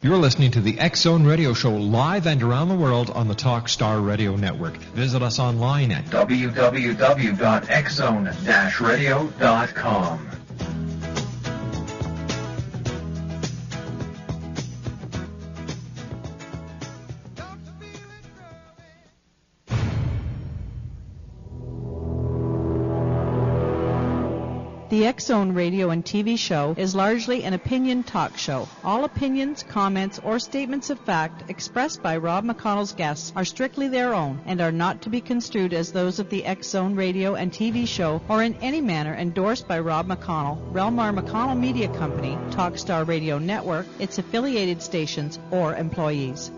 You're listening to the X-Zone Radio Show live and around the world on the Talkstar Radio Network. Visit us online at www.xzone-radio.com. The X-Zone radio and TV show is largely an opinion talk show. All opinions, comments, or statements of fact expressed by Rob McConnell's guests are strictly their own and are not to be construed as those of the X-Zone radio and TV show or in any manner endorsed by Rob McConnell, Relmar McConnell Media Company, Talkstar Radio Network, its affiliated stations, or employees.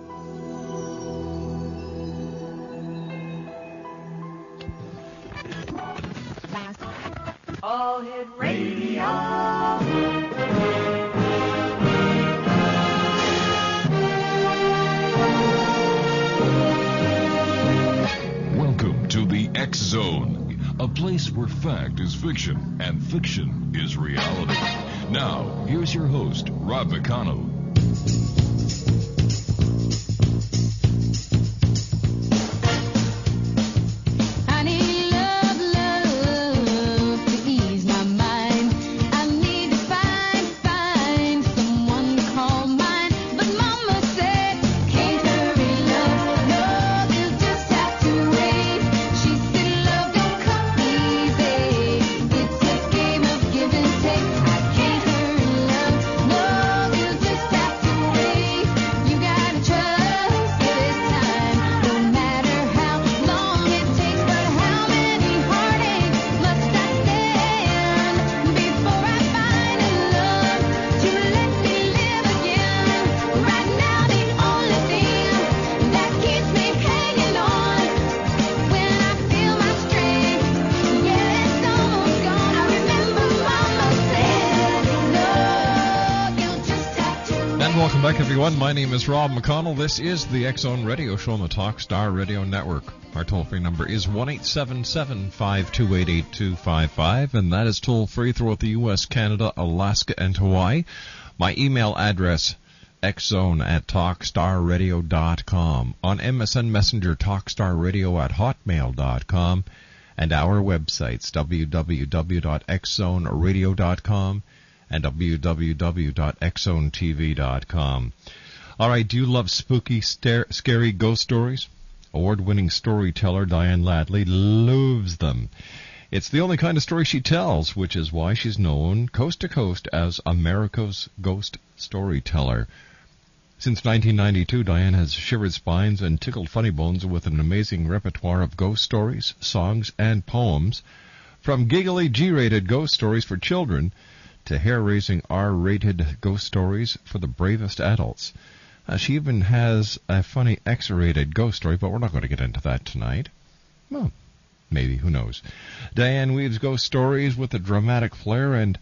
All Hit Radio. Welcome to the X-Zone, a place where fact is fiction and fiction is reality. Now, here's your host, Rob McConnell. Everyone, my name is Rob McConnell. This is the X-Zone Radio Show on the Talkstar Radio Network. Our toll-free number is 1-877-528-8255, and that is toll-free throughout the U.S., Canada, Alaska, and Hawaii. My email address, xzone@talkstarradio.com. On MSN Messenger, talkstarradio@hotmail.com. And our websites, www.xzoneradio.com. and www.xzonetv.com. All right, do you love spooky, scary ghost stories? Award-winning storyteller Diane Ladley loves them. It's the only kind of story she tells, which is why she's known coast to coast as America's ghost storyteller. Since 1992, Diane has shivered spines and tickled funny bones with an amazing repertoire of ghost stories, songs, and poems, from giggly G-rated ghost stories for children to hair-raising R-rated ghost stories for the bravest adults. She even has a funny X-rated ghost story, but we're not going to get into that tonight. Well, maybe, who knows. Diane weaves ghost stories with a dramatic flair, and,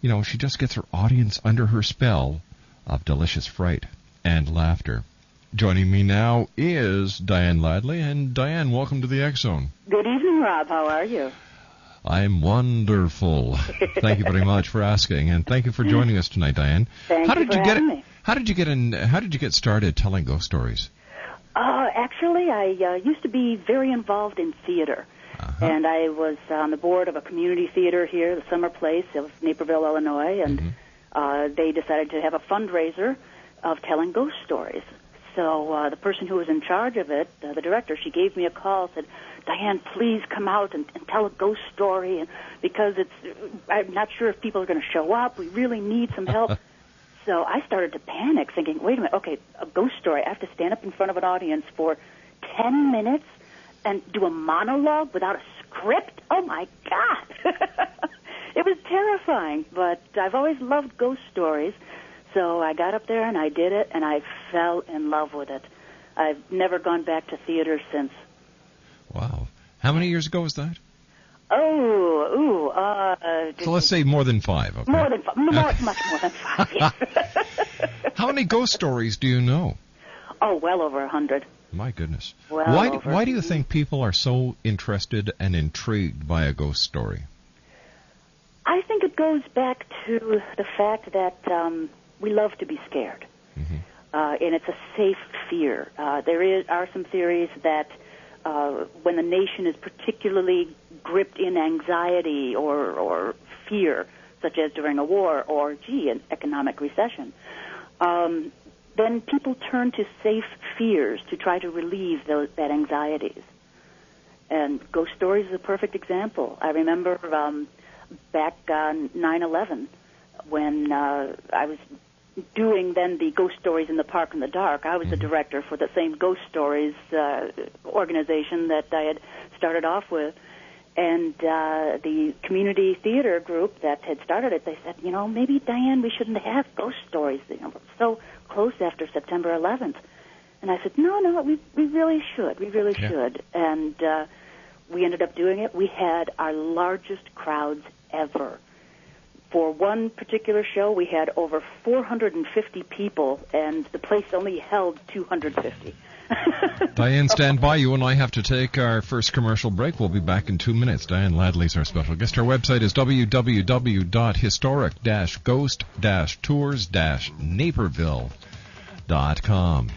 she just gets her audience under her spell of delicious fright and laughter. Joining me now is Diane Ladley, and Diane, welcome to the X-Zone. Good evening, Rob. How are you? I'm wonderful. Thank you very much for asking, and thank you for joining us tonight, Diane. Thank you for having me. How did you get started telling ghost stories? Actually, I used to be very involved in theater, and I was on the board of a community theater here, the Summer Place of Naperville, Illinois, and they decided to have a fundraiser of telling ghost stories. So the person who was in charge of it, the director, she gave me a call, said, Diane, please come out and tell a ghost story, and because I'm not sure if people are going to show up. We really need some help. So I started to panic, thinking, wait a minute, okay, a ghost story. I have to stand up in front of an audience for 10 minutes and do a monologue without a script? Oh, my God. It was terrifying, but I've always loved ghost stories. So I got up there and I did it, and I fell in love with it. I've never gone back to theater since. Wow. How many years ago was that? So let's say more than 5. Okay? More than 5. Much more than 5, yes. How many ghost stories do you know? Oh, well over 100. My goodness. Why do you think people are so interested and intrigued by a ghost story? I think it goes back to the fact that we love to be scared. and it's a safe fear. There are some theories that when the nation is particularly gripped in anxiety or fear, such as during a war or, an economic recession, then people turn to safe fears to try to relieve that anxieties. And ghost stories is a perfect example. I remember back on 9/11 when I was doing then the Ghost Stories in the Park in the Dark. I was the director for the same Ghost Stories organization that I had started off with. And the community theater group that had started it, they said, maybe, Diane, we shouldn't have ghost stories. We're so close after September 11th. And I said, no, we really should. We really should. And we ended up doing it. We had our largest crowds ever. For one particular show, we had over 450 people, and the place only held 250. Diane, stand by. You and I have to take our first commercial break. We'll be back in 2 minutes. Diane Ladley is our special guest. Our website is www.historic-ghost-tours-naperville.com.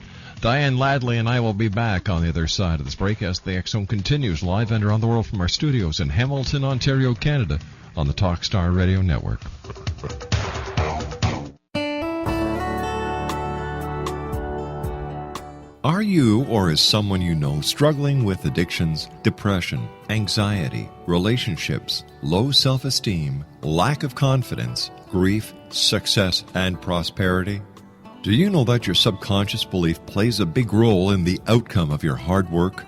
Diane Ladley and I will be back on the other side of this break as the X Zone continues live and around the world from our studios in Hamilton, Ontario, Canada, on the Talkstar Radio Network. Are you or is someone you know struggling with addictions, depression, anxiety, relationships, low self-esteem, lack of confidence, grief, success, and prosperity? Do you know that your subconscious belief plays a big role in the outcome of your hard work?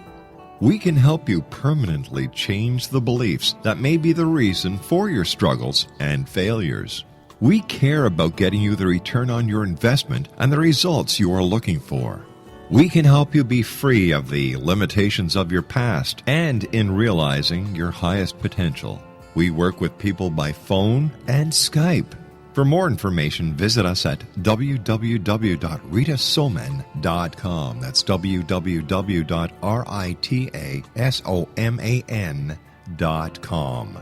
We can help you permanently change the beliefs that may be the reason for your struggles and failures. We care about getting you the return on your investment and the results you are looking for. We can help you be free of the limitations of your past and in realizing your highest potential. We work with people by phone and Skype. For more information, visit us at www.ritasoman.com. That's www.ritasoman.com.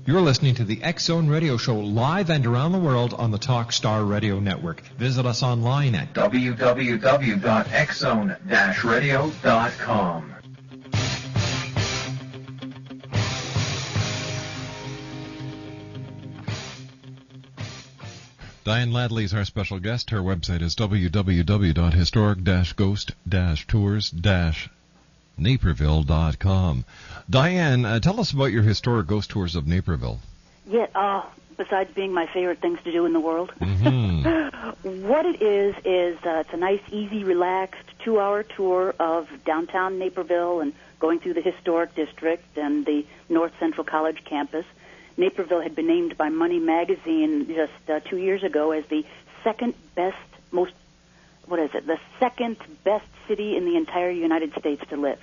You're listening to the X Zone Radio Show live and around the world on the Talkstar Radio Network. Visit us online at www.xzone-radio.com. Diane Ladley is our special guest. Her website is www.historic-ghost-tours-naperville.com. Diane, tell us about your historic ghost tours of Naperville. Yeah, besides being my favorite things to do in the world. Mm-hmm. What it is it's a nice, easy, relaxed 2-hour tour of downtown Naperville and going through the historic district and the North Central College campus. Naperville had been named by Money Magazine just 2 years ago as the second best city in the entire United States to live.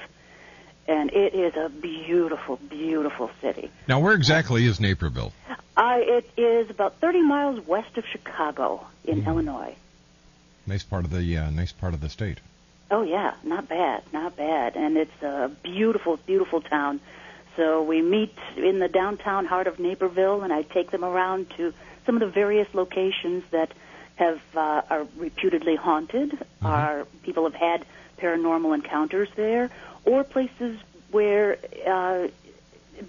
And it is a beautiful, beautiful city. Now, where exactly is Naperville? It is about 30 miles west of Chicago in Illinois. Nice part of the state. Oh yeah, not bad. And it's a beautiful, beautiful town. So we meet in the downtown heart of Naperville, and I take them around to some of the various locations that are reputedly haunted. People have had paranormal encounters there, or places where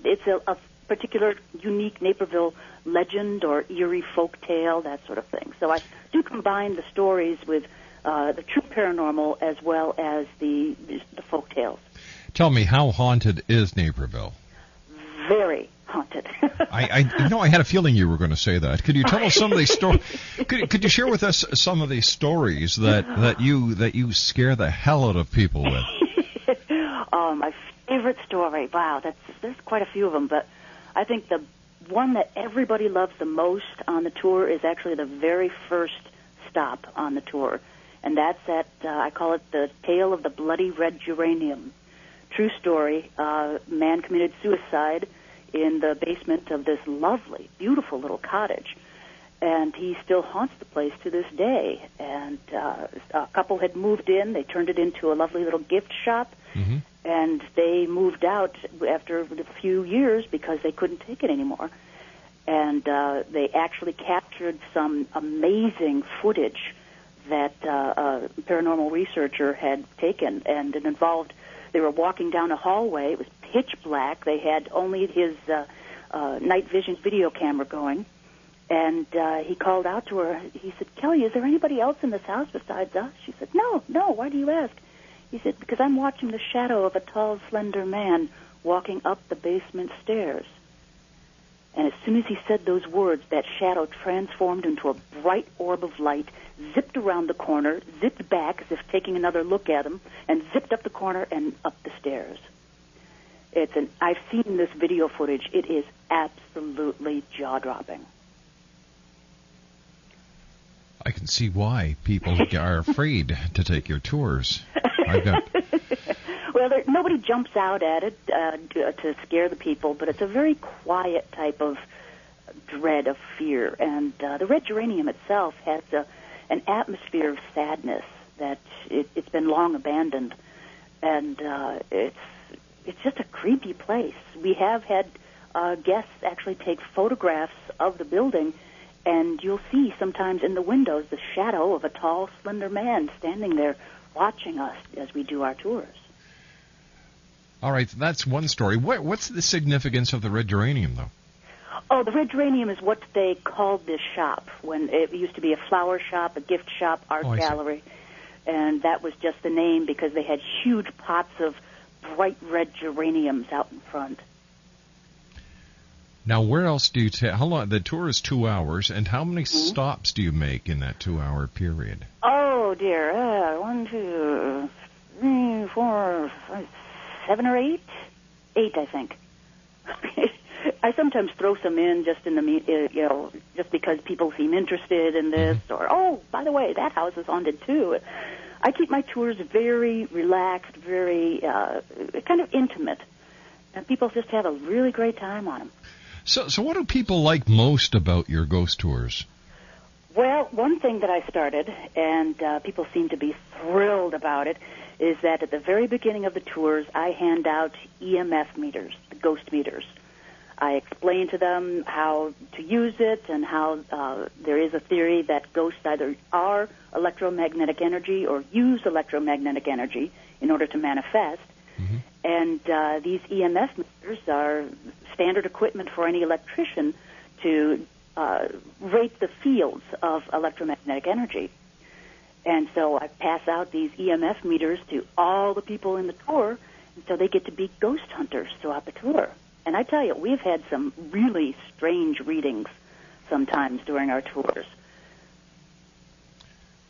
it's a particular unique Naperville legend or eerie folk tale, that sort of thing. So I do combine the stories with the true paranormal as well as the folk tales. Tell me, how haunted is Naperville? Very haunted. I had a feeling you were going to say that. Could you tell us some of these stories? Could you share with us some of these stories that you scare the hell out of people with? My favorite story. Wow, there's quite a few of them, but I think the one that everybody loves the most on the tour is actually the very first stop on the tour, and that's at I call it the Tale of the Bloody Red Geranium. True story. Man committed suicide in the basement of this lovely, beautiful little cottage. and he still haunts the place to this day. And a couple had moved in. They turned it into a lovely little gift shop, and they moved out after a few years because they couldn't take it anymore. And they actually captured some amazing footage that a paranormal researcher had taken, and it involved, they were walking down a hallway. It was pitch black. They had only his night vision video camera going, and he called out to her. He said, "Kelly, is there anybody else in this house besides us?" She said, No, why do you ask? He said, "Because I'm watching the shadow of a tall, slender man walking up the basement stairs." And as soon as he said those words, that shadow transformed into a bright orb of light, zipped around the corner, zipped back as if taking another look at him, and zipped up the corner and up the stairs. I've seen this video footage. It is absolutely jaw-dropping. I can see why people are afraid to take your tours. Well, nobody jumps out at it to scare the people, but it's a very quiet type of dread of fear. And the red geranium itself has an atmosphere of sadness that it's been long abandoned, and it's just a creepy place. We have had guests actually take photographs of the building, and you'll see sometimes in the windows the shadow of a tall, slender man standing there watching us as we do our tours. All right, that's one story. What's the significance of the red geranium, though? Oh, the red geranium is what they called this shop when it used to be a flower shop, a gift shop, art gallery. And that was just the name because they had huge pots of bright red geraniums out in front. Now, where else do you how long? The tour is 2 hours, and how many stops do you make in that 2-hour period? Oh, dear. 1, 2, 3, 4, 5, 7 or 8? 8, I think. I sometimes throw some in just in the just because people seem interested in this, or oh, by the way, that house is haunted too. I keep my tours very relaxed, very kind of intimate, and people just have a really great time on them. So what do people like most about your ghost tours? Well, one thing that I started, and people seem to be thrilled about it, is that at the very beginning of the tours, I hand out EMF meters, the ghost meters. I explain to them how to use it and how there is a theory that ghosts either are electromagnetic energy or use electromagnetic energy in order to manifest. And these EMF meters are standard equipment for any electrician to rate the fields of electromagnetic energy. And so I pass out these EMF meters to all the people in the tour, and so they get to be ghost hunters throughout the tour. And I tell you, we've had some really strange readings sometimes during our tours.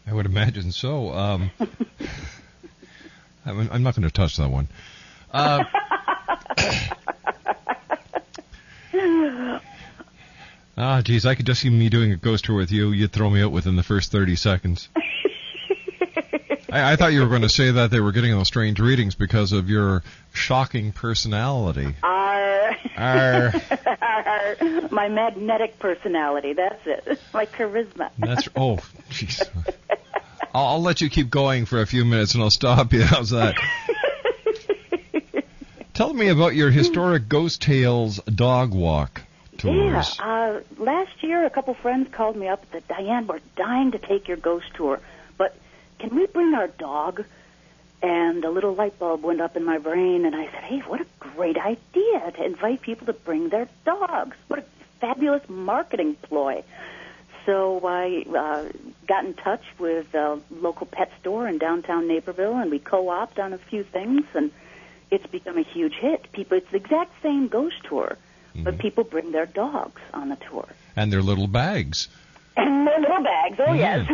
I would imagine so. I'm not going to touch that one. Geez, I could just see me doing a ghost tour with you. You'd throw me out within the first 30 seconds. I thought you were going to say that they were getting those strange readings because of your shocking personality. My magnetic personality, that's it. My charisma. Oh, jeez. I'll let you keep going for a few minutes and I'll stop you. How's that? Tell me about your historic Ghost Tales dog walk tours. Yeah, last year a couple friends called me up and said, Diane, we're dying to take your ghost tour, but can we bring our dog? And a little light bulb went up in my brain, and I said, hey, what a great idea to invite people to bring their dogs. What a fabulous marketing ploy. So I got in touch with a local pet store in downtown Naperville, and we co-opted on a few things, and it's become a huge hit. It's the exact same ghost tour, but people bring their dogs on the tour. And their little bags. And their little bags, yes.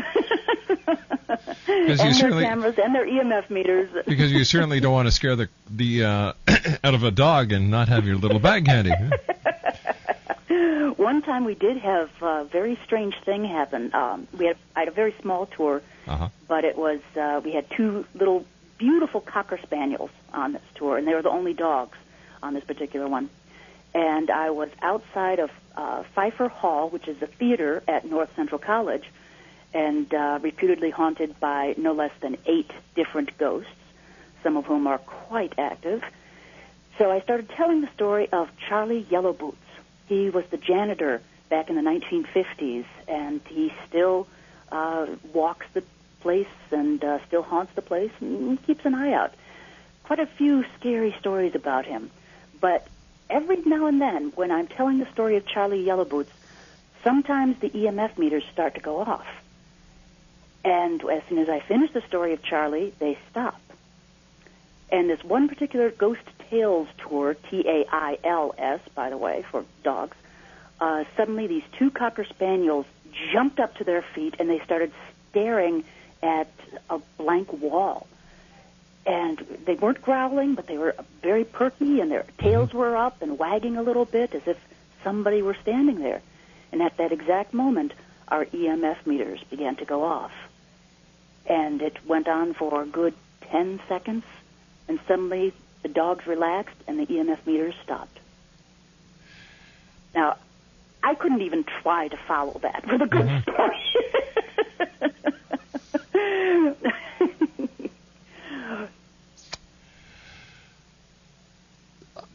And their cameras and their EMF meters. Because you certainly don't want to scare the out of a dog and not have your little bag handy. One time we did have a very strange thing happen. I had a very small tour, but it was we had 2 little beautiful Cocker Spaniels on this tour, and they were the only dogs on this particular one. and I was outside of Pfeiffer Hall, which is a theater at North Central College, and reputedly haunted by no less than 8 different ghosts, some of whom are quite active. So I started telling the story of Charlie Yellowboots. He was the janitor back in the 1950s, and he still walks the place and still haunts the place and keeps an eye out. Quite a few scary stories about him. But every now and then, when I'm telling the story of Charlie Yellowboots, sometimes the EMF meters start to go off. And as soon as I finish the story of Charlie, they stop. And this one particular Ghost Tales tour, Tails, by the way, for dogs, suddenly these 2 Cocker Spaniels jumped up to their feet and they started staring at a blank wall. And they weren't growling, but they were very perky, and their tails were up and wagging a little bit as if somebody were standing there. And at that exact moment, our EMF meters began to go off. And it went on for a good 10 seconds, and suddenly the dogs relaxed and the EMF meters stopped. Now, I couldn't even try to follow that with a good story.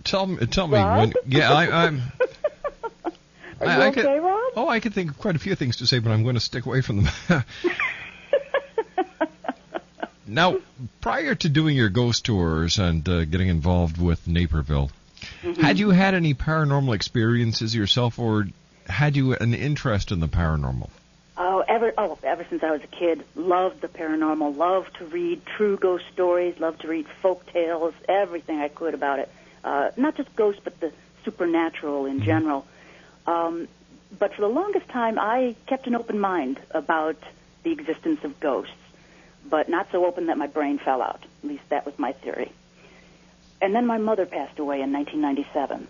Tell me Rob? when. Yeah, I'm. Are you okay, Rob? Oh, I could think of quite a few things to say, but I'm going to stick away from them. Now, prior to doing your ghost tours and getting involved with Naperville, had you had any paranormal experiences yourself, or had you an interest in the paranormal? Ever since I was a kid, loved the paranormal, loved to read true ghost stories, loved to read folk tales, everything I could about it. Not just ghosts, but the supernatural in general. But for the longest time, I kept an open mind about the existence of ghosts, but not so open that my brain fell out. At least that was my theory. And then my mother passed away in 1997.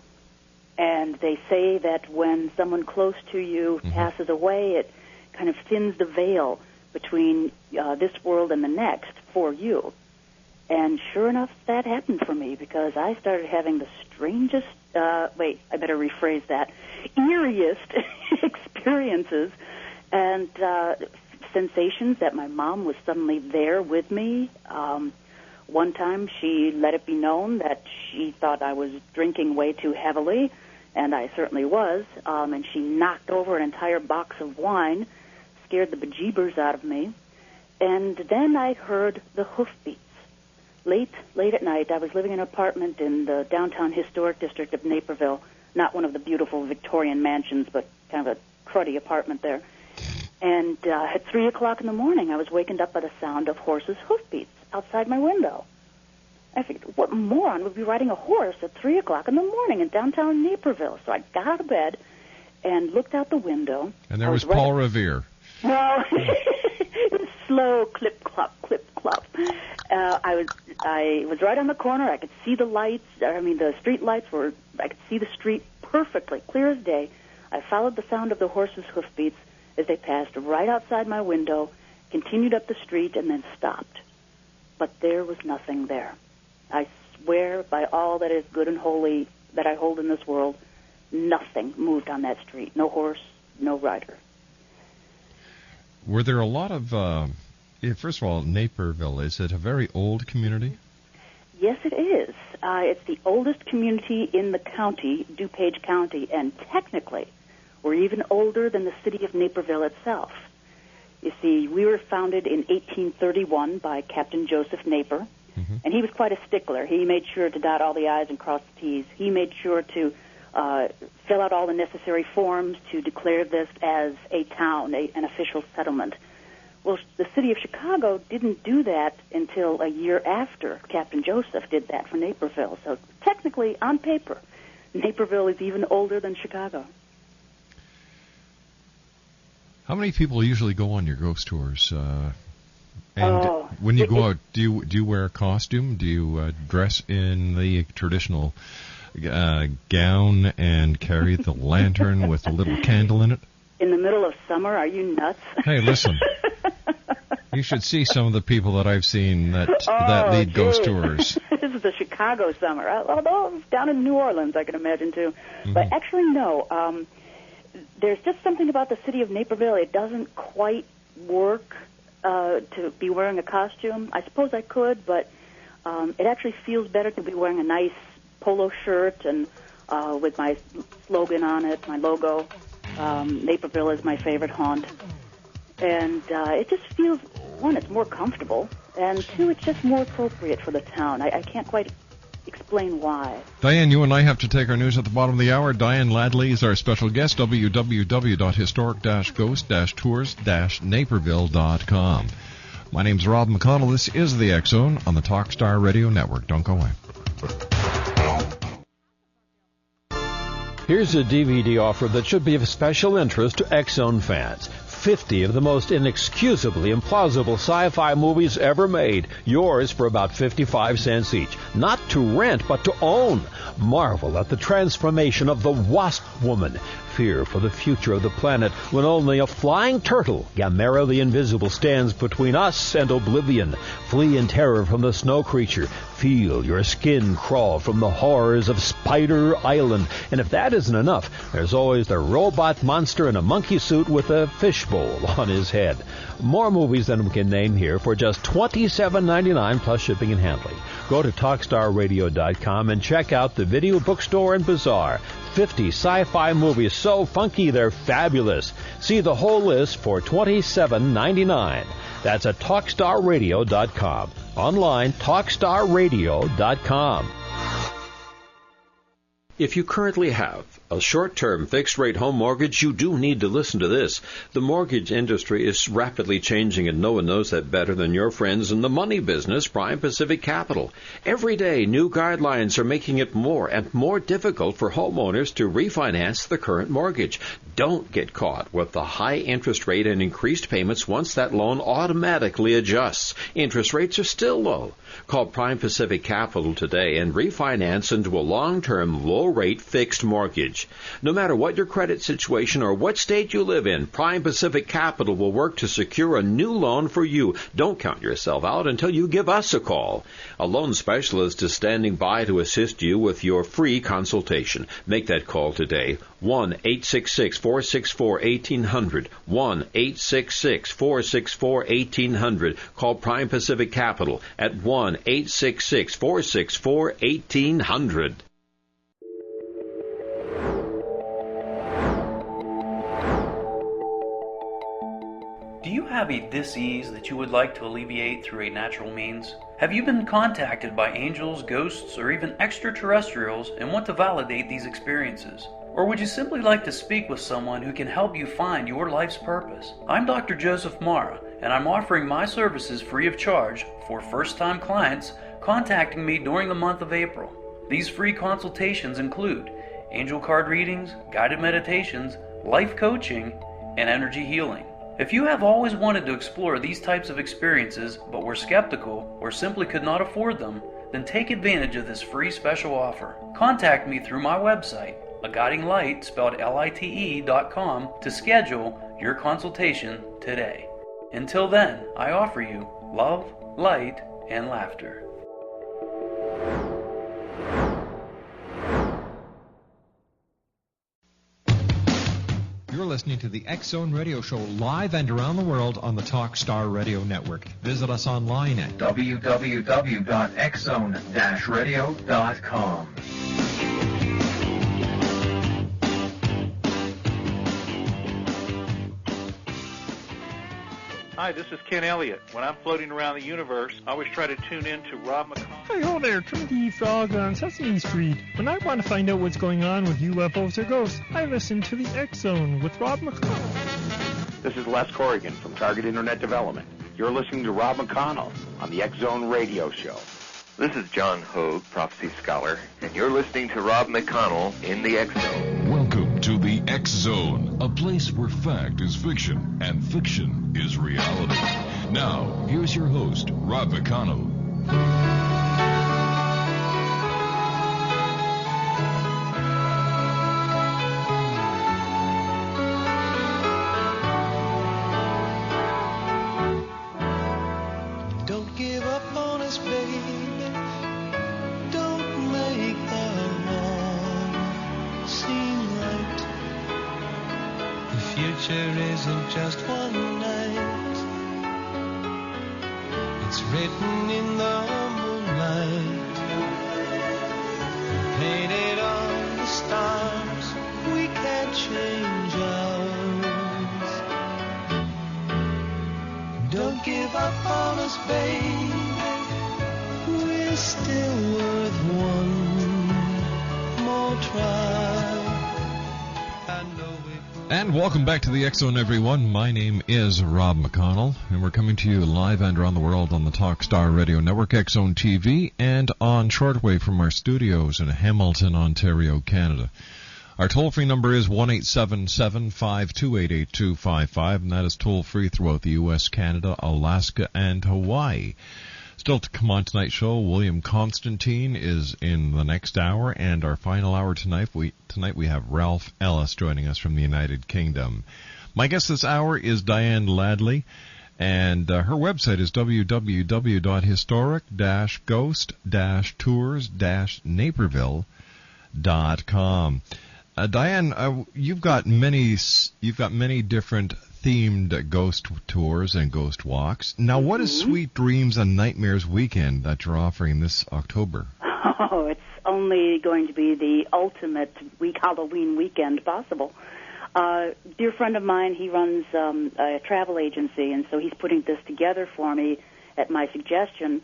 And they say that when someone close to you passes away, it kind of thins the veil between this world and the next for you. And sure enough, that happened for me, because I started having the strangest, I better rephrase that, eeriest experiences and sensations that my mom was suddenly there with me. One time she let it be known that she thought I was drinking way too heavily, and I certainly was, and she knocked over an entire box of wine, scared the bejeebers out of me, and then I heard the hoofbeats. Late at night, I was living in an apartment in the downtown historic district of Naperville, not one of the beautiful Victorian mansions, but kind of a cruddy apartment there. And at 3 o'clock in the morning, I was wakened up by the sound of horses' hoofbeats outside my window. I figured, what moron would be riding a horse at 3 o'clock in the morning in downtown Naperville? So I got out of bed and looked out the window. And there was Paul Revere. Well, it was slow, clip-clop, clip-clop. I was right on the corner. I could see the lights. The street lights were, I could see the street perfectly, clear as day. I followed the sound of the horses' hoofbeats as they passed right outside my window, continued up the street, and then stopped. But there was nothing there. I swear by all that is good and holy that I hold in this world, nothing moved on that street. No horse, no rider. Were there a lot of, first of all, Naperville, is it a very old community? Yes, it is. It's the oldest community in the county, DuPage County, and technically we're even older than the city of Naperville itself. You see, we were founded in 1831 by Captain Joseph Naper, and he was quite a stickler. He made sure to dot all the I's and cross the T's. He made sure to fill out all the necessary forms to declare this as a town, an official settlement. Well, the city of Chicago didn't do that until a year after Captain Joseph did that for Naperville. So technically, on paper, Naperville is even older than Chicago. How many people usually go on your ghost tours? When you go out, do you wear a costume? Do you dress in the traditional gown and carry the lantern with a little candle in it? In the middle of summer, are you nuts? Hey, listen. You should see some of the people that I've seen that lead ghost tours. This is the Chicago summer. Although down in New Orleans, I can imagine, too. Mm-hmm. But actually, no. There's just something about the city of Naperville. It doesn't quite work to be wearing a costume. I suppose I could, but it actually feels better to be wearing a nice polo shirt and with my slogan on it, my logo. Naperville is my favorite haunt. And it just feels, one, it's more comfortable, and two, it's just more appropriate for the town. I can't quite explain why. Diane, you and I have to take our news at the bottom of the hour. Diane Ladley is our special guest, www.historic-ghost-tours-naperville.com. My name's Rob McConnell. This is the X Zone on the Talkstar Radio Network. Don't go away. Here's a DVD offer that should be of special interest to X Zone fans. 50 of the most inexcusably implausible sci-fi movies ever made. Yours for about 55 cents each. Not to rent, but to own. Marvel at the transformation of the Wasp Woman. Fear for the future of the planet when only a flying turtle, Gamera the Invisible, stands between us and oblivion. Flee in terror from the snow creature. Feel your skin crawl from the horrors of Spider Island. And if that isn't enough, there's always the robot monster in a monkey suit with a fishbowl on his head. More movies than we can name here for just $27.99 plus shipping and handling. Go to TalkStarRadio.com and check out the Video Bookstore and Bazaar. 50 sci-fi movies so funky they're fabulous. See the whole list for $27.99. That's at TalkStarRadio.com. Online, TalkStarRadio.com. If you currently have a short-term fixed-rate home mortgage, you do need to listen to this. The mortgage industry is rapidly changing, and no one knows that better than your friends in the money business, Prime Pacific Capital. Every day, new guidelines are making it more and more difficult for homeowners to refinance the current mortgage. Don't get caught with the high interest rate and increased payments once that loan automatically adjusts. Interest rates are still low. Call Prime Pacific Capital today and refinance into a long-term, low-rate fixed mortgage. No matter what your credit situation or what state you live in, Prime Pacific Capital will work to secure a new loan for you. Don't count yourself out until you give us a call. A loan specialist is standing by to assist you with your free consultation. Make that call today. 1-866-464-1800. 1-866-464-1800. Call Prime Pacific Capital at 1-866-464-1800. Do you have a dis-ease that you would like to alleviate through a natural means? Have you been contacted by angels, ghosts, or even extraterrestrials and want to validate these experiences? Or would you simply like to speak with someone who can help you find your life's purpose? I'm Dr. Joseph Mara, and I'm offering my services free of charge for first-time clients contacting me during the month of April. These free consultations include angel card readings, guided meditations, life coaching, and energy healing. If you have always wanted to explore these types of experiences but were skeptical or simply could not afford them, then take advantage of this free special offer. Contact me through my website, aguidinglight, spelled LITE.com, to schedule your consultation today. Until then, I offer you love, light, and laughter. You're listening to the X Zone Radio Show live and around the world on the Talkstar Radio Network. Visit us online at www.xzone-radio.com. Hi, this is Ken Elliott. When I'm floating around the universe, I always try to tune in to Rob McConnell. Hi, ho there, Timothy Frog on Sesame Street. When I want to find out what's going on with UFOs or ghosts, I listen to the X Zone with Rob McConnell. This is Les Corrigan from Target Internet Development. You're listening to Rob McConnell on the X Zone Radio Show. This is John Hogue, prophecy scholar, and you're listening to Rob McConnell in the X Zone. Welcome to the X Zone, a place where fact is fiction and fiction is reality. Now, here's your host, Rob McConnell. future isn't just one night. It's written in the moonlight, painted on the stars. We can't change ours. Don't give up on us, babe. We're still worth one more try. And welcome back to the X Zone, everyone. My name is Rob McConnell, and we're coming to you live and around the world on the Talkstar Radio Network, X Zone TV, and on shortwave from our studios in Hamilton, Ontario, Canada. Our toll-free number is 1-877-528-8255, and that is toll-free throughout the U.S., Canada, Alaska, and Hawaii. Still to come on tonight's show, William Constantine is in the next hour, and our final hour tonight we have Ralph Ellis joining us from the United Kingdom. My guest this hour is Diane Ladley, and her website is www.historic-ghost-tours-naperville.com. Diane, you've got many different themed ghost tours and ghost walks. Now, what is Sweet Dreams and Nightmares Weekend that you're offering this October? Oh, it's only going to be the ultimate Halloween weekend possible. Dear friend of mine, he runs a travel agency, and so he's putting this together for me at my suggestion.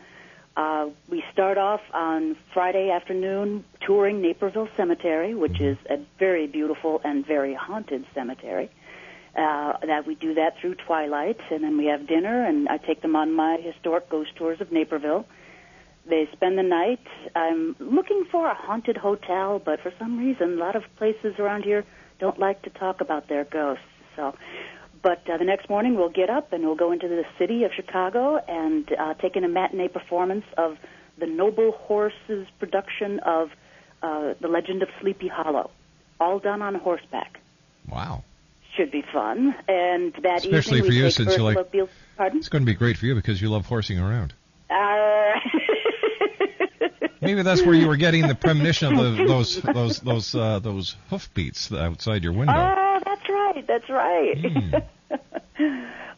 We start off on Friday afternoon touring Naperville Cemetery, which is a very beautiful and very haunted cemetery. That we do that through twilight, and then we have dinner, and I take them on my historic ghost tours of Naperville. They spend the night. I'm looking for a haunted hotel, but for some reason, a lot of places around here don't like to talk about their ghosts. But the next morning, we'll get up and we'll go into the city of Chicago and take in a matinee performance of the Noble Horses production of The Legend of Sleepy Hollow, all done on horseback. Wow. Should be fun. And that especially evening for we you, take since Ursula you like. Beale. Pardon? It's going to be great for you because you love horsing around. Maybe that's where you were getting the premonition of those hoofbeats outside your window. Oh, that's right.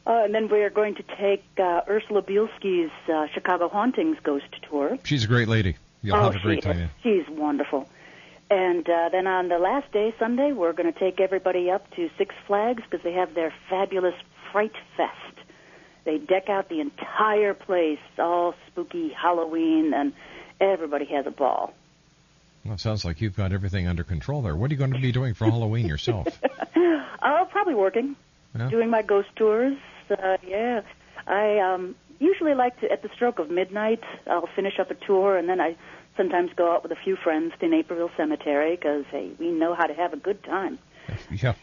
And then we are going to take Ursula Bielski's Chicago Hauntings Ghost Tour. She's a great lady. You'll have a great time. She's wonderful. And then on the last day, Sunday, we're going to take everybody up to Six Flags because they have their fabulous Fright Fest. They deck out the entire place, all spooky Halloween, and everybody has a ball. Well, it sounds like you've got everything under control there. What are you going to be doing for Halloween yourself? Probably working, doing my ghost tours. Yeah. I usually like to, at the stroke of midnight, I'll finish up a tour, and then I sometimes go out with a few friends to Naperville Cemetery because, hey, we know how to have a good time. Yeah.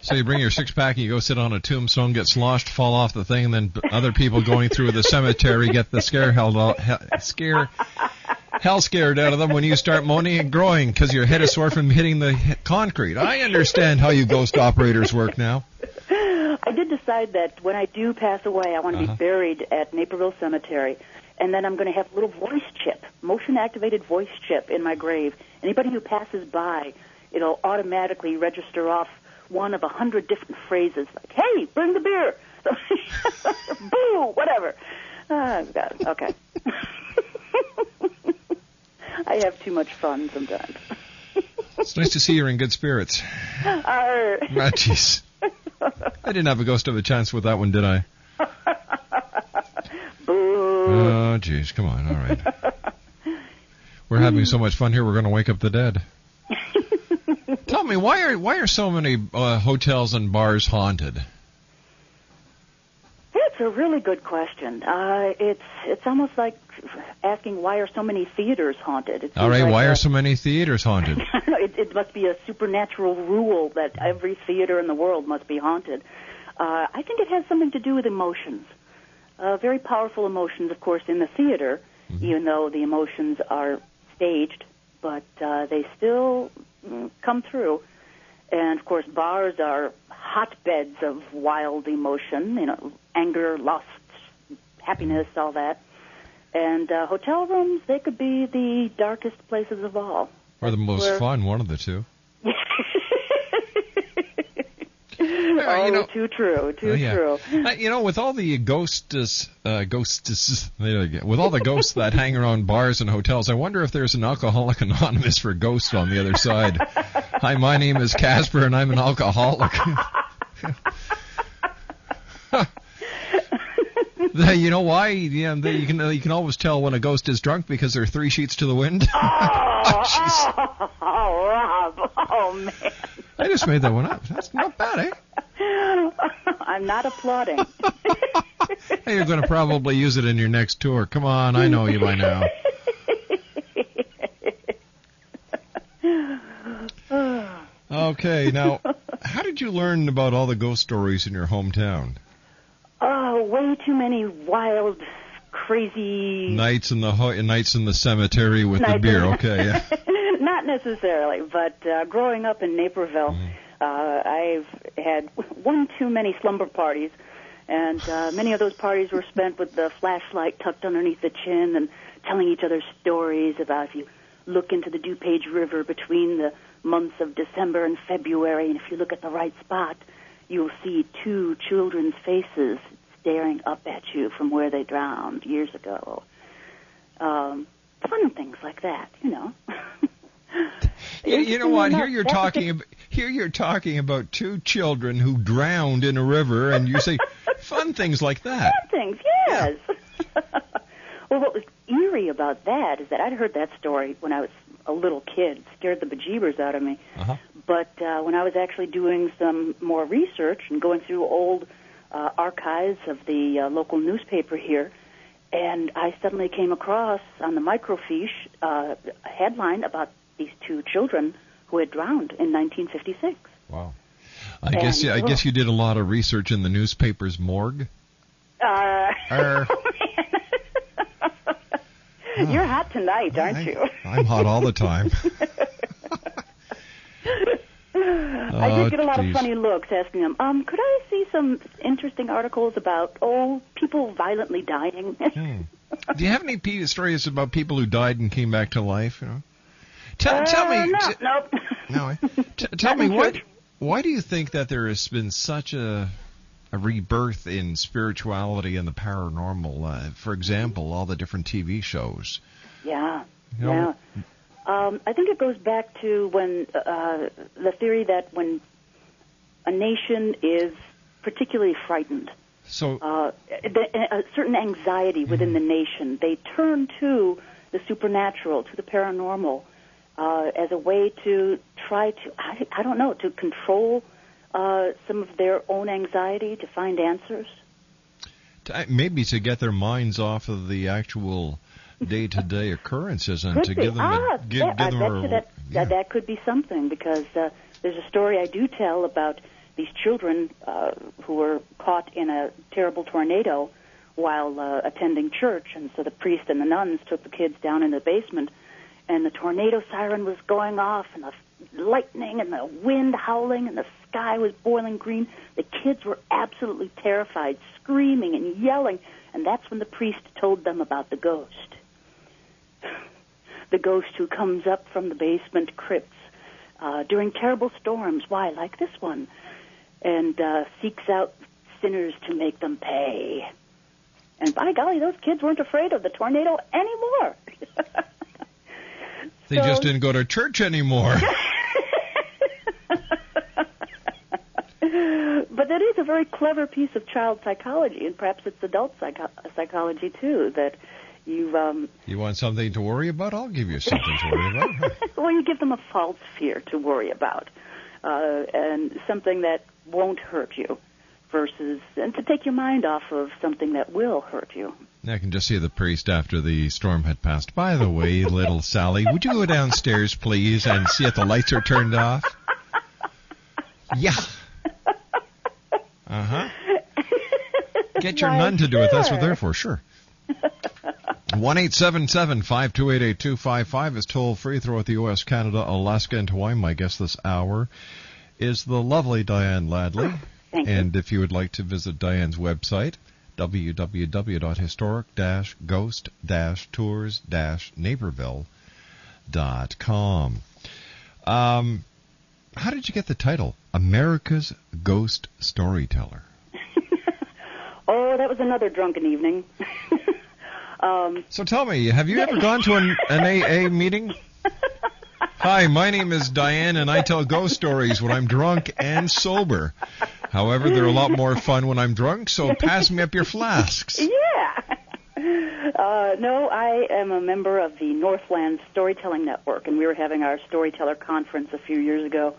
So you bring your six-pack and you go sit on a tombstone, get sloshed, fall off the thing, and then other people going through the cemetery get the hell scared out of them when you start moaning and groaning because your head is sore from hitting the concrete. I understand how you ghost operators work now. I did decide that when I do pass away, I want to be buried at Naperville Cemetery. And then I'm going to have a little voice chip, motion-activated voice chip in my grave. Anybody who passes by, it'll automatically register off one of 100 different phrases, like, hey, bring the beer, boo, whatever. Okay. I have too much fun sometimes. It's nice to see you're in good spirits. Jeez. I didn't have a ghost of a chance with that one, did I? Oh, jeez, come on, all right. We're having so much fun here, we're going to wake up the dead. Tell me, why are so many hotels and bars haunted? That's a really good question. It's almost like asking why are so many theaters haunted. All right, why are so many theaters haunted? It must be a supernatural rule that every theater in the world must be haunted. I think it has something to do with emotions. Very powerful emotions, of course, in the theater, even though the emotions are staged, but they still come through. And, of course, bars are hotbeds of wild emotion, anger, lust, happiness, all that. And hotel rooms, they could be the darkest places of all. Or the most fun, one of the two. Too true. True. With all the with all the ghosts that hang around bars and hotels, I wonder if there's an Alcoholic Anonymous for ghosts on the other side. Hi, my name is Casper, and I'm an alcoholic. You know why? Yeah, you can always tell when a ghost is drunk because they're 3 sheets to the wind. Oh, Rob. Oh, man. I just made that one up. That's not bad, eh? I'm not applauding. Hey, you're going to probably use it in your next tour. Come on, I know you by now. Okay, now, how did you learn about all the ghost stories in your hometown? Oh, way too many wild, crazy nights in the cemetery with the beer. Okay, yeah. Not necessarily, but growing up in Naperville, I've had one too many slumber parties, and many of those parties were spent with the flashlight tucked underneath the chin and telling each other stories about if you look into the DuPage River between the months of December and February, and if you look at the right spot, you'll see 2 children's faces staring up at you from where they drowned years ago. Fun things like that, you know. You know what? Here you're talking about 2 children who drowned in a river, and you say fun things like that. Fun things, yes. Well, what was eerie about that is that I'd heard that story when I was a little kid. It scared the bejeebers out of me. Uh-huh. But when I was actually doing some more research and going through old archives of the local newspaper here, and I suddenly came across on the microfiche a headline about these 2 children who had drowned in 1956. Wow. I guess you did a lot of research in the newspaper's morgue. You're hot tonight, aren't you? I'm hot all the time. I did get a lot of funny looks asking them, could I see some interesting articles about, people violently dying? Do you have any stories about people who died and came back to life? You know, tell me. Nope. No. Tell me why do you think that there has been such a rebirth in spirituality and the paranormal? For example, all the different TV shows. Yeah. I think it goes back to when the theory that when a nation is particularly frightened, so a certain anxiety within the nation, they turn to the supernatural, to the paranormal, as a way to try to, I don't know, to control some of their own anxiety, to find answers. Maybe to get their minds off of the actual day-to-day occurrences and to give them that could be something, because there's a story I do tell about these children who were caught in a terrible tornado while attending church, and so the priest and the nuns took the kids down in the basement, and the tornado siren was going off, and the lightning and the wind howling, and the sky was boiling green. The kids were absolutely terrified, screaming and yelling, and that's when the priest told them about the ghost. The ghost who comes up from the basement crypts during terrible storms, like this one, and seeks out sinners to make them pay. And by golly, those kids weren't afraid of the tornado anymore. They just didn't go to church anymore. But that is a very clever piece of child psychology, and perhaps it's adult psychology too, that you want something to worry about? I'll give you something to worry about. Well, you give them a false fear to worry about, and something that won't hurt you, and to take your mind off of something that will hurt you. I can just see the priest after the storm had passed. By the way, little Sally, would you go downstairs, please, and see if the lights are turned off? Yeah. Uh-huh. Get your nun to do it. That's what they're for, sure. 1-877-528-8255 is toll-free throughout the U.S., Canada, Alaska, and Hawaii. My guest this hour is the lovely Diane Ladley. Thank you. And if you would like to visit Diane's website, www.historic-ghost-tours-naperville.com. How did you get the title, America's Ghost Storyteller? Oh, that was another drunken evening. So tell me, have you ever gone to an AA meeting? Hi, my name is Diane, and I tell ghost stories when I'm drunk and sober. However, they're a lot more fun when I'm drunk, so pass me up your flasks. Yeah. No, I am a member of the Northland Storytelling Network, and we were having our storyteller conference a few years ago.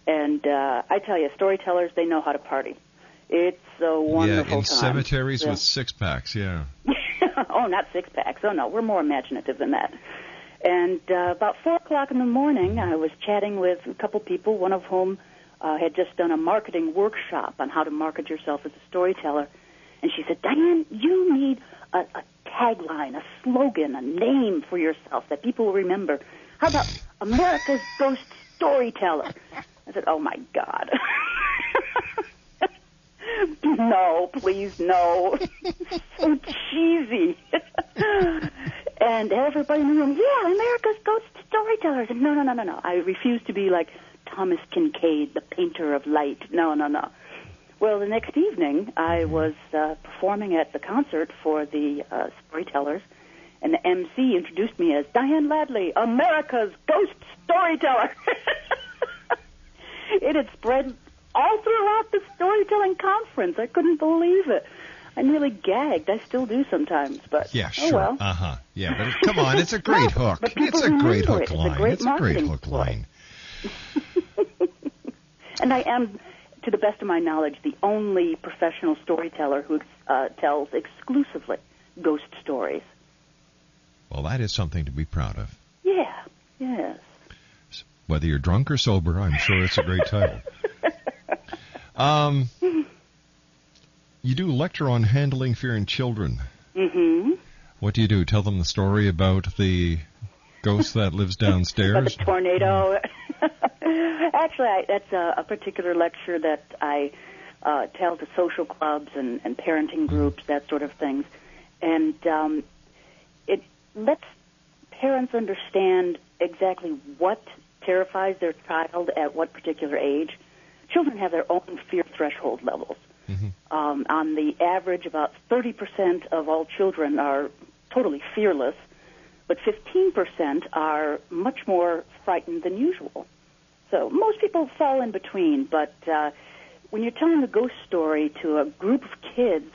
And I tell you, storytellers, they know how to party. It's a wonderful time. Yeah, in cemeteries with six-packs, yeah. Oh, not six-packs. Oh, no, we're more imaginative than that. And about 4 o'clock in the morning, I was chatting with a couple people, one of whom had just done a marketing workshop on how to market yourself as a storyteller. And she said, Diane, you need a tagline, a slogan, a name for yourself that people will remember. How about America's Ghost Storyteller? I said, oh, my God. No, please, no. So cheesy. And everybody in the room, yeah, America's Ghost Storytellers. And no. I refuse to be like Thomas Kincaid, the painter of light. No. Well, the next evening, I was performing at the concert for the storytellers, and the MC introduced me as Diane Ladley, America's Ghost Storyteller. It had spread all throughout the storytelling conference. I couldn't believe it. I nearly gagged. I still do sometimes, but yeah, sure. Oh well. Uh-huh. Yeah, but come on, it's a great hook. It's a great hook line. It's a great hook line. And I am, to the best of my knowledge, the only professional storyteller who tells exclusively ghost stories. Well, that is something to be proud of. Yeah, yes. Whether you're drunk or sober, I'm sure it's a great title. You do lecture on handling fear in children. Mm-hmm. What do? Tell them the story about the ghost that lives downstairs? About the tornado. Actually, that's a particular lecture that I tell to social clubs and parenting groups, that sort of things. And it lets parents understand exactly what terrifies their child at what particular age. Children have their own fear threshold levels. Mm-hmm. On the average, about 30% of all children are totally fearless, but 15% are much more frightened than usual. So most people fall in between, but when you're telling a ghost story to a group of kids,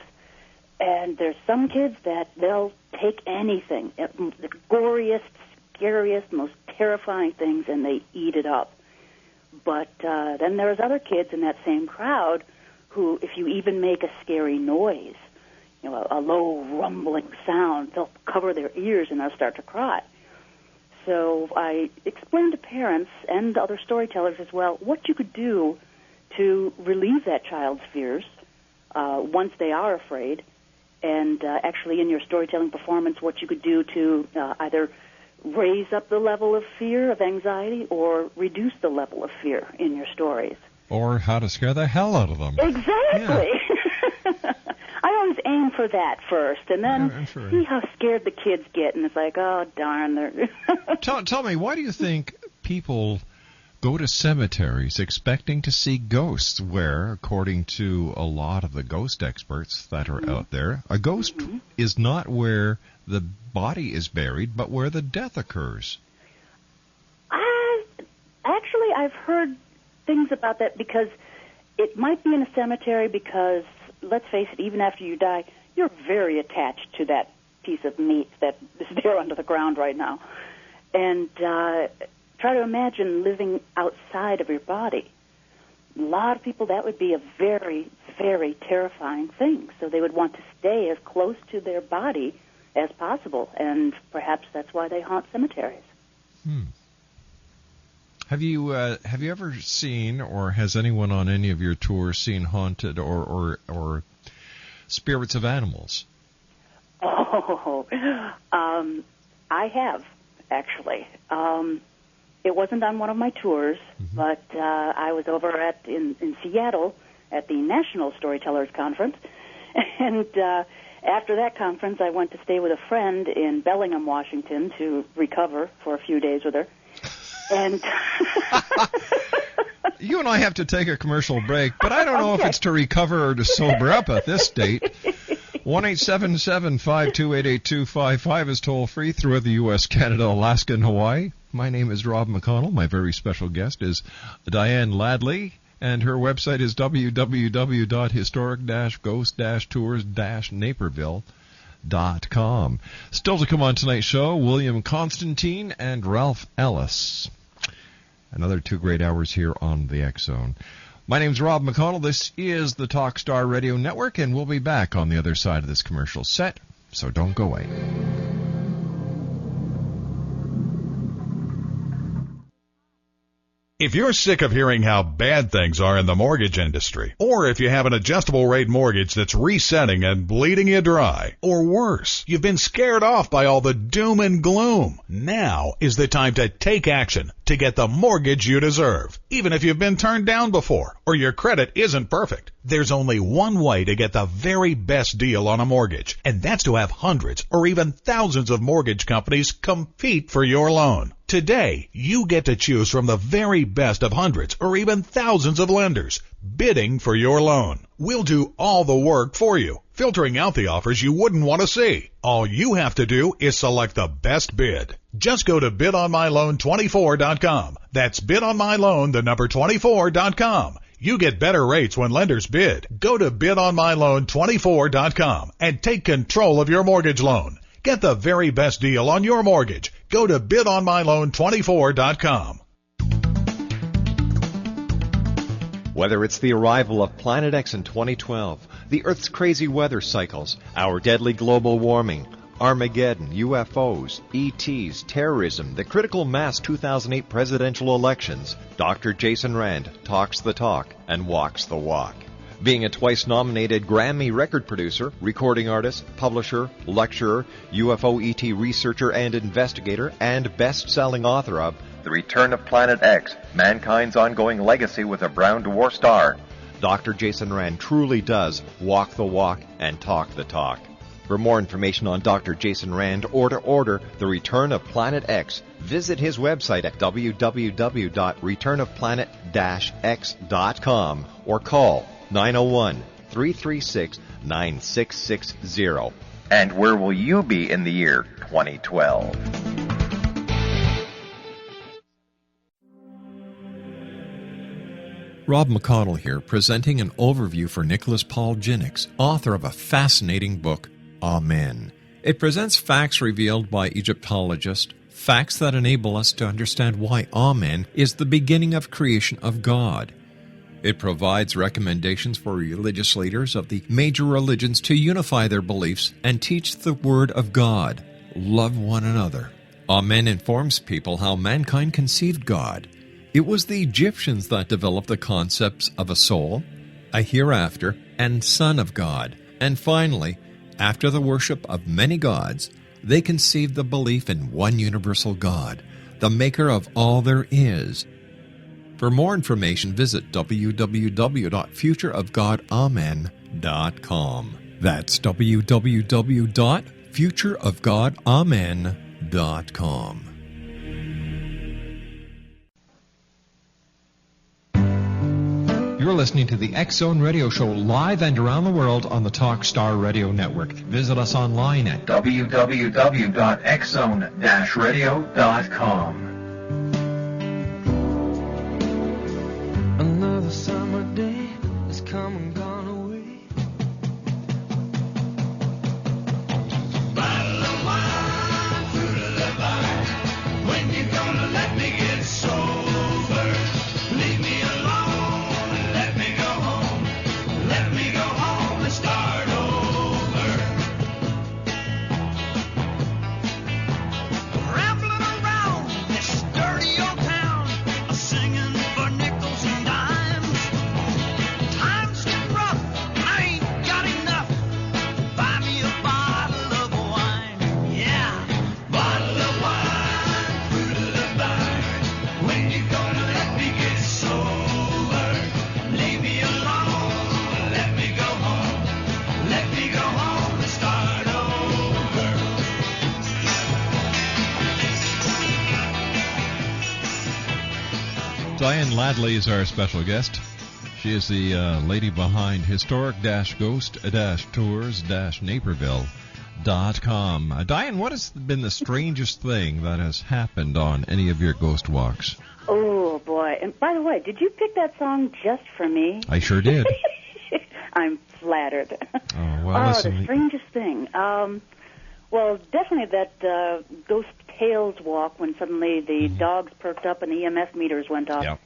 and there's some kids that they'll take anything, the goriest, scariest, most terrifying things, and they eat it up. But then there's other kids in that same crowd who, if you even make a scary noise, a low rumbling sound, they'll cover their ears and they'll start to cry. So I explained to parents and other storytellers as well what you could do to relieve that child's fears once they are afraid, and actually in your storytelling performance what you could do to either raise up the level of fear, of anxiety, or reduce the level of fear in your stories. Or how to scare the hell out of them. Exactly. Yeah. I always aim for that first, and then see how scared the kids get, and it's like, oh, darn. Tell me, why do you think people go to cemeteries expecting to see ghosts where, according to a lot of the ghost experts that are out there, a ghost is not where the body is buried, but where the death occurs? Actually, I've heard things about that, because it might be in a cemetery because, let's face it, even after you die, you're very attached to that piece of meat that is there under the ground right now. And try to imagine living outside of your body. A lot of people, that would be a very, very terrifying thing. So they would want to stay as close to their body as possible, and perhaps that's why they haunt cemeteries. Have you ever seen, or has anyone on any of your tours seen haunted or spirits of animals? Oh, I have, actually. It wasn't on one of my tours, but I was over in Seattle at the National Storytellers Conference, and after that conference, I went to stay with a friend in Bellingham, Washington, to recover for a few days with her. And you and I have to take a commercial break, but I don't know if it's to recover or to sober up at this date. 1-877-528-8255 is toll free throughout the U.S., Canada, Alaska, and Hawaii. My name is Rob McConnell. My very special guest is Diane Ladley, and her website is www.historic-ghost-tours-naperville.com. Still to come on tonight's show, William Constantine and Ralph Ellis. Another 2 great hours here on the X Zone. My name's Rob McConnell. This is the Talkstar Radio Network, and we'll be back on the other side of this commercial set, so don't go away. If you're sick of hearing how bad things are in the mortgage industry, or if you have an adjustable rate mortgage that's resetting and bleeding you dry, or worse, you've been scared off by all the doom and gloom, now is the time to take action to get the mortgage you deserve. Even if you've been turned down before, or your credit isn't perfect, there's only one way to get the very best deal on a mortgage, and that's to have hundreds or even thousands of mortgage companies compete for your loan. Today, you get to choose from the very best of hundreds or even thousands of lenders bidding for your loan. We'll do all the work for you, filtering out the offers you wouldn't want to see. All you have to do is select the best bid. Just go to bidonmyloan24.com. That's bidonmyloan, the number 24.com. You get better rates when lenders bid. Go to bidonmyloan24.com and take control of your mortgage loan. Get the very best deal on your mortgage. Go to bidonmyloan24.com. Whether it's the arrival of Planet X in 2012, the Earth's crazy weather cycles, our deadly global warming, Armageddon, UFOs, ETs, terrorism, the critical mass 2008 presidential elections, Dr. Jason Rand talks the talk and walks the walk. Being a twice-nominated Grammy record producer, recording artist, publisher, lecturer, UFO ET researcher and investigator, and best-selling author of The Return of Planet X, Mankind's Ongoing Legacy with a Brown Dwarf Star, Dr. Jason Rand truly does walk the walk and talk the talk. For more information on Dr. Jason Rand or to order The Return of Planet X, visit his website at www.returnofplanet-x.com or call 901-336-9660. And where will you be in the year 2012? Rob McConnell here, presenting an overview for Nicholas Paul Jennings, author of a fascinating book, Amen. It presents facts revealed by Egyptologists, facts that enable us to understand why Amen is the beginning of creation of God. It provides recommendations for religious leaders of the major religions to unify their beliefs and teach the Word of God. Love one another. Amen informs people how mankind conceived God. It was the Egyptians that developed the concepts of a soul, a hereafter, and Son of God. And finally, after the worship of many gods, they conceived the belief in one universal God, the maker of all there is. For more information, visit www.futureofgodamen.com. That's www.futureofgodamen.com. You're listening to the X Zone Radio Show live and around the world on the Talkstar Radio Network. Visit us online at www.xzone-radio.com. Another summer day has come and gone away. Bottle of wine, fruit of the vine. When you gonna let me get sober? Leave me alone, let me go home. Let me go home and start over. Rambling around this Diane Ladley is our special guest. She is the lady behind historic-ghost-tours-naperville.com. Diane, what has been the strangest thing that has happened on any of your ghost walks? Oh, boy. And by the way, did you pick that song just for me? I sure did. I'm flattered. Oh, well, listen. The strangest thing. Well, definitely that Ghost Tales walk when suddenly the dogs perked up and the EMF meters went off. Yep.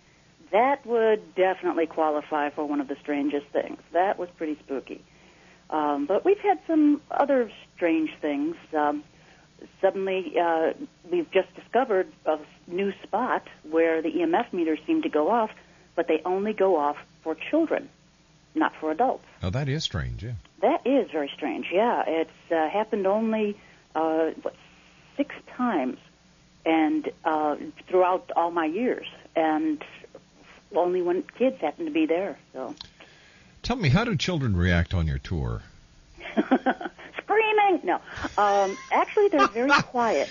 That would definitely qualify for one of the strangest things. That was pretty spooky. But we've had some other strange things. Suddenly, we've just discovered a new spot where the EMF meters seem to go off, but they only go off for children, not for adults. Oh, that is strange, yeah. That is very strange, yeah. It's happened only, 6 times and throughout all my years, and only when kids happen to be there. So, tell me, how do children react on your tour? Screaming! No. Actually, they're very quiet.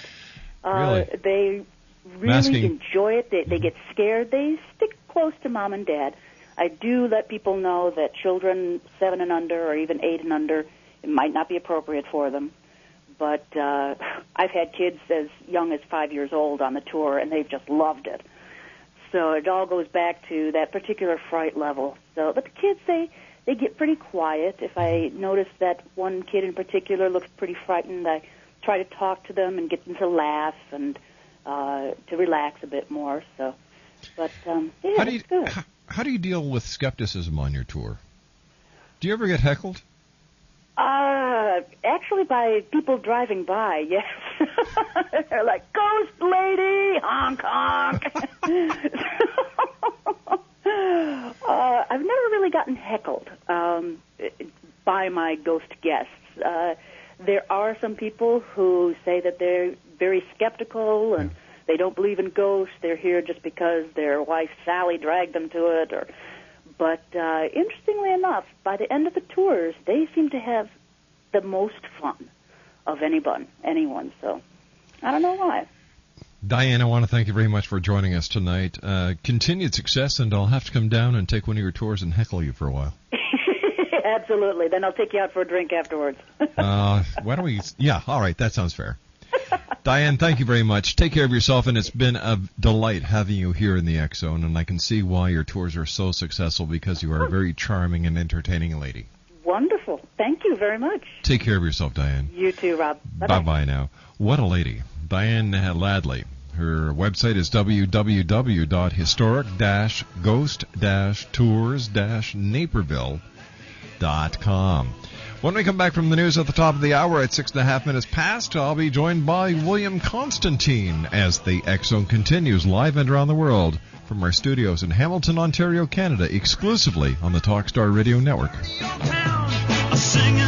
Really? They really enjoy it. They get scared. They stick close to Mom and Dad. I do let people know that children 7 and under, or even 8 and under, it might not be appropriate for them. But I've had kids as young as 5 years old on the tour, and they've just loved it. So it all goes back to that particular fright level. So, but the kids, they get pretty quiet. If I notice that one kid in particular looks pretty frightened, I try to talk to them and get them to laugh and to relax a bit more. So, but yeah, it's good. How do you deal with skepticism on your tour? Do you ever get heckled? Actually, by people driving by, yes. They're like, "Ghost lady, honk, honk." I've never really gotten heckled by my ghost guests. There are some people who say that they're very skeptical and they don't believe in ghosts. They're here just because their wife Sally dragged them to it. But interestingly enough, by the end of the tours, they seem to have the most fun of anyone. So I don't know why. Diane, I want to thank you very much for joining us tonight. Continued success, and I'll have to come down and take one of your tours and heckle you for a while. Absolutely. Then I'll take you out for a drink afterwards. Why don't we? Yeah, all right. That sounds fair. Diane, thank you very much. Take care of yourself, and it's been a delight having you here in the X Zone, and I can see why your tours are so successful, because you are a very charming and entertaining lady. Wonderful. Thank you very much. Take care of yourself, Diane. You too, Rob. Bye-bye now. What a lady. Diane Ladley. Her website is www.historic-ghost-tours-naperville.com. When we come back from the news at the top of the hour at 6.5 minutes past, I'll be joined by William Constantine as the X Zone continues live and around the world from our studios in Hamilton, Ontario, Canada, exclusively on the Talkstar Radio Network. Singing